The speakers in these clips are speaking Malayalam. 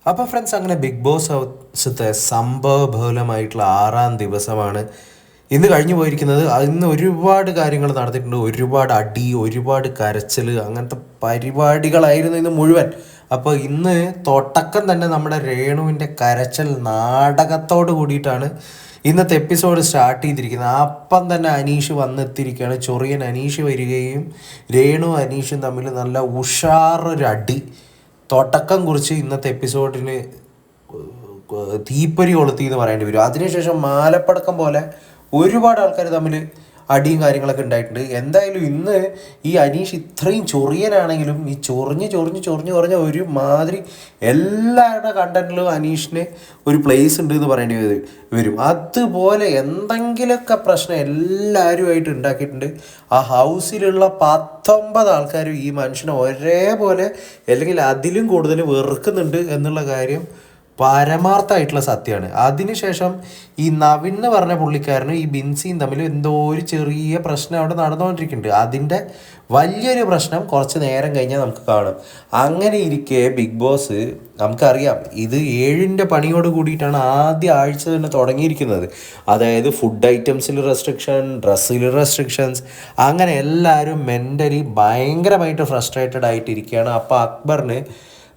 അപ്പോൾ ഫ്രണ്ട്സ്, അങ്ങനെ ബിഗ് ബോസ് ഹൗസത്തെ സംഭവബഹുലമായിട്ടുള്ള 6ാം ദിവസമാണ് ഇന്ന് കഴിഞ്ഞു പോയിരിക്കുന്നത്. ഇന്ന് ഒരുപാട് കാര്യങ്ങൾ നടന്നിട്ടുണ്ട്. ഒരുപാട് അടി, ഒരുപാട് കരച്ചിൽ, അങ്ങനത്തെ പരിപാടികളായിരുന്നു ഇന്ന് മുഴുവൻ. അപ്പോൾ ഇന്ന് തുടക്കം തന്നെ നമ്മുടെ രേണുവിൻ്റെ കരച്ചിൽ നാടകത്തോട് കൂടിയിട്ടാണ് ഇന്നത്തെ എപ്പിസോഡ് സ്റ്റാർട്ട് ചെയ്തിരിക്കുന്നത്. അപ്പം തന്നെ അനീഷ് വന്നെത്തിയിരിക്കുകയാണ്. ചൊറിയൻ അനീഷ് വരികയും രേണു അനീഷും തമ്മിൽ നല്ല ഉഷാറൊരടി തുടക്കം കുറിച്ച് ഇന്നത്തെ എപ്പിസോഡിന് തീപ്പൊരി കൊളുത്തി എന്ന് പറയേണ്ടി വരും. അതിനുശേഷം മാലപ്പടക്കം പോലെ ഒരുപാട് ആൾക്കാർ തമ്മിൽ അടിയും കാര്യങ്ങളൊക്കെ ഉണ്ടായിട്ടുണ്ട്. എന്തായാലും ഇന്ന് ഈ അനീഷ് ഇത്രയും ചൊറിയനാണെങ്കിലും ഈ ചൊറിഞ്ഞ് ഒരു മാതിരി എല്ലാവരുടെ കണ്ടന്റിലും അനീഷിന് ഒരു പ്ലേസ് ഉണ്ട് എന്ന് പറയേണ്ടി വരും. അതുപോലെ എന്തെങ്കിലുമൊക്കെ പ്രശ്നം എല്ലാവരുമായിട്ട് ഉണ്ടാക്കിയിട്ടുണ്ട്. ആ ഹൗസിലുള്ള 19 ആൾക്കാരും ഈ മനുഷ്യനെ ഒരേപോലെ അല്ലെങ്കിൽ അതിലും കൂടുതൽ വെറുക്കുന്നുണ്ട് എന്നുള്ള കാര്യം പരമാർത്ഥമായിട്ടുള്ള സത്യമാണ്. അതിനുശേഷം ഈ നവിൻ എന്ന് പറഞ്ഞ പുള്ളിക്കാരനും ഈ ബിൻസിയും തമ്മിൽ എന്തോ ഒരു ചെറിയ പ്രശ്നം അവിടെ നടന്നുകൊണ്ടിരിക്കുന്നുണ്ട്. അതിൻ്റെ വലിയൊരു പ്രശ്നം കുറച്ച് നേരം കഴിഞ്ഞാൽ നമുക്ക് കാണും. അങ്ങനെ ഇരിക്കെ ബിഗ് ബോസ്, നമുക്കറിയാം ഇത് 7ൻ്റെ പണിയോട് കൂടിയിട്ടാണ് ആദ്യ ആഴ്ച തന്നെ തുടങ്ങിയിരിക്കുന്നത്. അതായത് ഫുഡ് ഐറ്റംസിൽ റെസ്ട്രിക്ഷൻ, ഡ്രസ്സിൽ റെസ്ട്രിക്ഷൻസ്, അങ്ങനെ എല്ലാവരും മെൻ്റലി ഭയങ്കരമായിട്ട് ഫ്രസ്ട്രേറ്റഡ് ആയിട്ടിരിക്കുകയാണ്. അപ്പോൾ അക്ബറിന്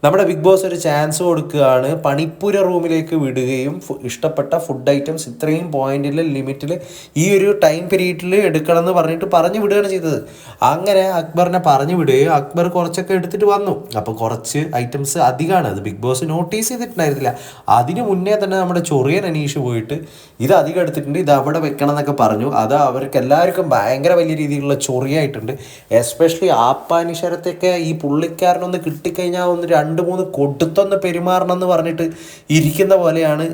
നമ്മുടെ ബിഗ് ബോസ് ഒരു ചാൻസ് കൊടുക്കുകയാണ്. പണിപ്പുര റൂമിലേക്ക് വിടുകയും ഇഷ്ടപ്പെട്ട ഫുഡ് ഐറ്റംസ് ഇത്രയും പോയിന്റിൽ ലിമിറ്റിൽ ഈ ഒരു ടൈം പീരീഡിൽ എടുക്കണം എന്ന് പറഞ്ഞു വിടുകയാണ് ചെയ്തത്. അങ്ങനെ അക്ബറിനെ പറഞ്ഞു വിടുകയും അക്ബർ കുറച്ചൊക്കെ എടുത്തിട്ട് വന്നു. അപ്പോൾ കുറച്ച് ഐറ്റംസ് അധികമാണ്. അത് ബിഗ് ബോസ് നോട്ടീസ് ചെയ്തിട്ടുണ്ടായിരുന്നില്ല. അതിന് മുന്നേ തന്നെ നമ്മുടെ ചൊറിയൻ അനീഷ് പോയിട്ട് ഇത് അധികം എടുത്തിട്ടുണ്ട്, ഇത് അവിടെ വെക്കണം എന്നൊക്കെ പറഞ്ഞു. അത് അവർക്ക് എല്ലാവർക്കും ഭയങ്കര വലിയ രീതിയിലുള്ള ചൊറിയായിട്ടുണ്ട്. എസ്പെഷ്യലി ആപ്പാനിശരത്തൊക്കെ ഈ പുള്ളിക്കാരനൊന്ന് കിട്ടിക്കഴിഞ്ഞാൽ ഒന്ന് 2-3 കൊടുത്തൊന്ന് പെരുമാറണം എന്ന് പറഞ്ഞിട്ട് ഇരിക്കുന്ന പോലെയാണ്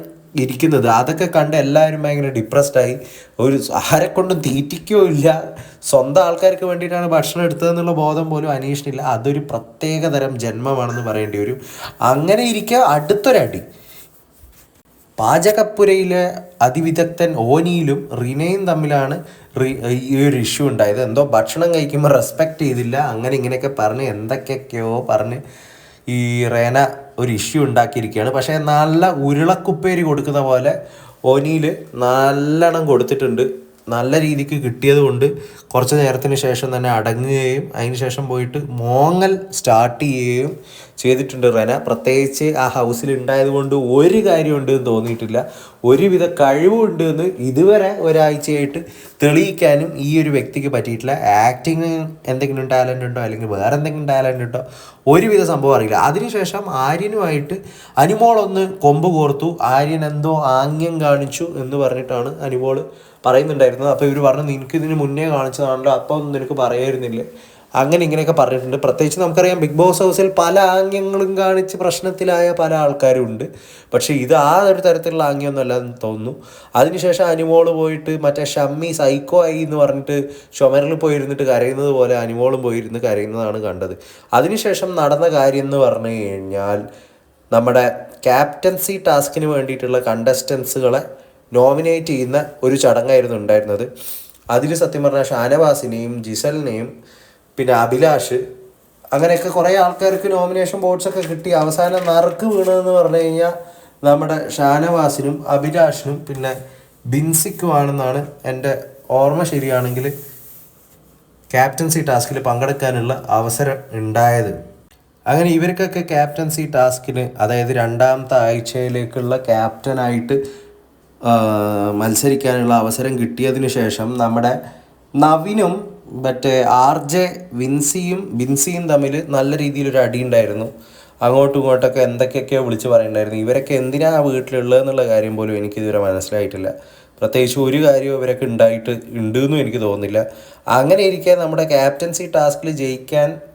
ഇരിക്കുന്നത്. അതൊക്കെ കണ്ട് എല്ലാവരും ഭയങ്കര ഡിപ്രസ്ഡായി. ഒരു ആരെക്കൊണ്ടും തീറ്റിക്കോ ഇല്ല, സ്വന്തം ആൾക്കാർക്ക് വേണ്ടിയിട്ടാണ് ഭക്ഷണം എടുത്തതെന്നുള്ള ബോധം പോലും അനീഷിനില്ല. അതൊരു പ്രത്യേകതരം ജന്മമാണെന്ന് പറയേണ്ടി വരും. അങ്ങനെ ഇരിക്കുക അടുത്തൊരടി പാചകപ്പുരയിലെ അതിവിദഗ്ധൻ ഓനിയിലും റീനയും തമ്മിലാണ് ഈ ഒരു ഇഷ്യൂ ഉണ്ടായത്. എന്തോ ഭക്ഷണം കഴിക്കുമ്പോൾ റെസ്പെക്റ്റ് ചെയ്തില്ല, അങ്ങനെ ഇങ്ങനെയൊക്കെ പറഞ്ഞ് എന്തൊക്കെയൊക്കെയോ പറഞ്ഞ് ഈ റേന ഒരു ഇഷ്യൂ ഉണ്ടാക്കിയിരിക്കുകയാണ്. പക്ഷേ നല്ല ഉരുളക്കുപ്പേരി കൊടുക്കുന്ന പോലെ ഓനിയിൽ നല്ലോണം കൊടുത്തിട്ടുണ്ട്. നല്ല രീതിക്ക് കിട്ടിയത് കൊണ്ട് കുറച്ച് നേരത്തിന് ശേഷം തന്നെ അടങ്ങുകയും അതിന് ശേഷം പോയിട്ട് മോങ്ങൽ സ്റ്റാർട്ട് ചെയ്യുകയും ചെയ്തിട്ടുണ്ട് റെന. പ്രത്യേകിച്ച് ആ ഹൗസിൽ ഉണ്ടായത് കൊണ്ട് ഒരു കാര്യമുണ്ട് എന്ന് തോന്നിയിട്ടില്ല. ഒരുവിധ കഴിവുണ്ട് എന്ന് ഇതുവരെ ഒരാഴ്ചയായിട്ട് തെളിയിക്കാനും ഈ ഒരു വ്യക്തിക്ക് പറ്റിയിട്ടില്ല. ആക്ടിങ് എന്തെങ്കിലും ടാലൻ്റ് ഉണ്ടോ അല്ലെങ്കിൽ വേറെ എന്തെങ്കിലും ടാലൻ്റ് ഉണ്ടോ ഒരുവിധ സംഭവം അറിയില്ല. അതിനുശേഷം ആര്യനുമായിട്ട് അനുമോളൊന്ന് കൊമ്പ് കോർത്തു, ആര്യൻ എന്തോ ആംഗ്യം കാണിച്ചു എന്ന് പറഞ്ഞിട്ടാണ് അനുമോൾ പറയുന്നുണ്ടായിരുന്നത്. അപ്പോൾ ഇവർ പറഞ്ഞു നിനക്കിതിന് മുന്നേ കാണിച്ചതാണല്ലോ, അപ്പോൾ ഒന്നും നിനക്ക് പറയായിരുന്നില്ലേ, അങ്ങനെ ഇങ്ങനെയൊക്കെ പറഞ്ഞിട്ടുണ്ട്. പ്രത്യേകിച്ച് നമുക്കറിയാം ബിഗ് ബോസ് ഹൗസിൽ പല ആംഗ്യങ്ങളും കാണിച്ച് പ്രശ്നത്തിലായ പല ആൾക്കാരും ഉണ്ട്. പക്ഷേ ഇത് ആ ഒരു തരത്തിലുള്ള ആംഗ്യമൊന്നുമല്ല എന്ന് തോന്നുന്നു. അതിനുശേഷം അനുമോള് പോയിട്ട് മറ്റേ ഷമ്മി സൈക്കോ ആയി എന്ന് പറഞ്ഞിട്ട് ചുമരിൽ പോയിരുന്നിട്ട് കരയുന്നത് പോലെ അനുമോളും പോയിരുന്ന് കരയുന്നതാണ് കണ്ടത്. അതിനുശേഷം നടന്ന കാര്യം എന്ന് പറഞ്ഞു കഴിഞ്ഞാൽ നമ്മുടെ ക്യാപ്റ്റൻസി ടാസ്കിന് വേണ്ടിയിട്ടുള്ള കണ്ടസ്റ്റൻസുകളെ നോമിനേറ്റ് ചെയ്യുന്ന ഒരു ചടങ്ങായിരുന്നു ഉണ്ടായിരുന്നത്. അതിൽ സത്യം പറഞ്ഞാൽ ഷാനവാസിനെയും ജിസലിനെയും പിന്നെ അഭിലാഷ് അങ്ങനെയൊക്കെ കുറേ ആൾക്കാർക്ക് നോമിനേഷൻ ബോർഡ്സൊക്കെ കിട്ടി. അവസാനം നറുക്ക് വീണതെന്ന് പറഞ്ഞു കഴിഞ്ഞാൽ നമ്മുടെ ഷാനവാസിനും അഭിലാഷിനും പിന്നെ ബിൻസിക്കുമാണെന്നാണ് എൻ്റെ ഓർമ്മ ശരിയാണെങ്കിൽ ക്യാപ്റ്റൻസി ടാസ്കിൽ പങ്കെടുക്കാനുള്ള അവസരം ഉണ്ടായത്. അങ്ങനെ ഇവർക്കൊക്കെ ക്യാപ്റ്റൻസി ടാസ്കിന്, അതായത് 2ാമത്തെ ആഴ്ചയിലേക്കുള്ള ക്യാപ്റ്റനായിട്ട് മത്സരിക്കാനുള്ള അവസരം കിട്ടിയതിന് ശേഷം നമ്മുടെ നവിനും മറ്റേ RJ ബിൻസിയും തമ്മിൽ നല്ല രീതിയിലൊരു അടി ഉണ്ടായിരുന്നു. അങ്ങോട്ടും ഇങ്ങോട്ടൊക്കെ എന്തൊക്കെയൊക്കെയോ വിളിച്ച് പറയുന്നുണ്ടായിരുന്നു. ഇവരൊക്കെ എന്തിനാണ് വീട്ടിലുള്ളതെന്നുള്ള കാര്യം പോലും എനിക്കിതുവരെ മനസ്സിലായിട്ടില്ല. പ്രത്യേകിച്ച് ഒരു കാര്യവും ഇവരൊക്കെ ഉണ്ടെന്നും എനിക്ക് തോന്നുന്നില്ല. അങ്ങനെ ഇരിക്കെ നമ്മുടെ ക്യാപ്റ്റൻസി ടാസ്കിൽ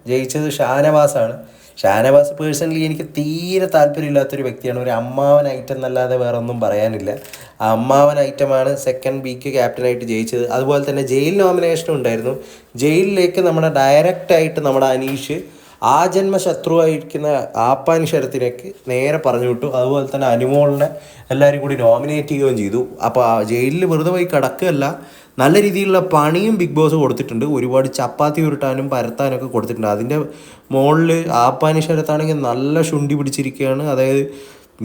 ജയിച്ചത് ഷാനവാസാണ്. ഷാനവാസ് പേഴ്സണലി എനിക്ക് തീരെ താല്പര്യമില്ലാത്തൊരു വ്യക്തിയാണ്. ഒരു അമ്മാവൻ ഐറ്റം എന്നല്ലാതെ വേറെ ഒന്നും പറയാനില്ല. ആ അമ്മാവൻ ഐറ്റമാണ് സെക്കൻഡ് വീക്ക് ക്യാപ്റ്റനായിട്ട് ജയിച്ചത്. അതുപോലെ തന്നെ ജയിൽ നോമിനേഷനും ഉണ്ടായിരുന്നു. ജയിലിലേക്ക് നമ്മുടെ ഡയറക്റ്റായിട്ട് നമ്മുടെ അനീഷ് ആജന്മ ശത്രുവായിരിക്കുന്ന ആപ്പാനിശരത്തിനേക്ക് നേരെ പറഞ്ഞു വിട്ടു. അതുപോലെ തന്നെ അനുമോളിനെ എല്ലാവരും കൂടി നോമിനേറ്റ് ചെയ്യുകയും ചെയ്തു. അപ്പോൾ ആ ജയിലിൽ വെറുതെ പോയി കിടക്കുകയല്ല, നല്ല രീതിയിലുള്ള പണിയും ബിഗ് ബോസ് കൊടുത്തിട്ടുണ്ട്. ഒരുപാട് ചപ്പാത്തി ഉരുട്ടാനും പരത്താനൊക്കെ കൊടുത്തിട്ടുണ്ട്. അതിൻ്റെ മുകളിൽ ആപ്പാനി ശരത്താണെങ്കിൽ നല്ല ശുണ്ടി പിടിച്ചിരിക്കുകയാണ്. അതായത്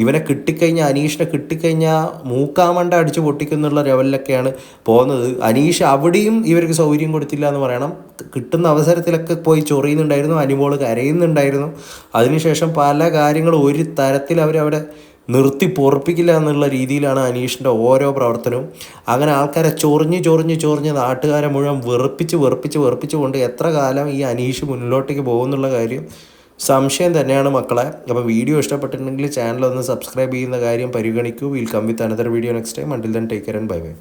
ഇവനെ കിട്ടിക്കഴിഞ്ഞാൽ, അനീഷിനെ കിട്ടിക്കഴിഞ്ഞാൽ മൂക്കാമണ്ട അടിച്ച് പൊട്ടിക്കുന്നുള്ള ലെവലിലൊക്കെയാണ് പോകുന്നത്. അനീഷ് അവിടെയും ഇവർക്ക് സൗകര്യം കൊടുത്തില്ല എന്ന് പറയണം. കിട്ടുന്ന അവസരത്തിലൊക്കെ പോയി ചൊറിയുന്നുണ്ടായിരുന്നു, അനിമോൾ കരയുന്നുണ്ടായിരുന്നു. അതിനുശേഷം പല കാര്യങ്ങളും ഒരു തരത്തിൽ അവരവിടെ നിർത്തി പൊറപ്പിക്കില്ല എന്നുള്ള രീതിയിലാണ് അനീഷിൻ്റെ ഓരോ പ്രവർത്തനവും. അങ്ങനെ ആൾക്കാരെ ചൊറിഞ്ഞ് നാട്ടുകാരെ മുഴുവൻ വെറുപ്പിച്ച് കൊണ്ട് എത്ര കാലം ഈ അനീഷ് മുന്നിലോട്ടേക്ക് പോകുന്നുള്ള കാര്യം സംശയം തന്നെയാണ് മക്കളെ. അപ്പോൾ വീഡിയോ ഇഷ്ടപ്പെട്ടിട്ടുണ്ടെങ്കിൽ ചാനൽ ഒന്ന് സബ്സ്ക്രൈബ് ചെയ്യുന്ന കാര്യം പരിഗണിക്കൂ. Will come with another video next time. Until then take care and bye by.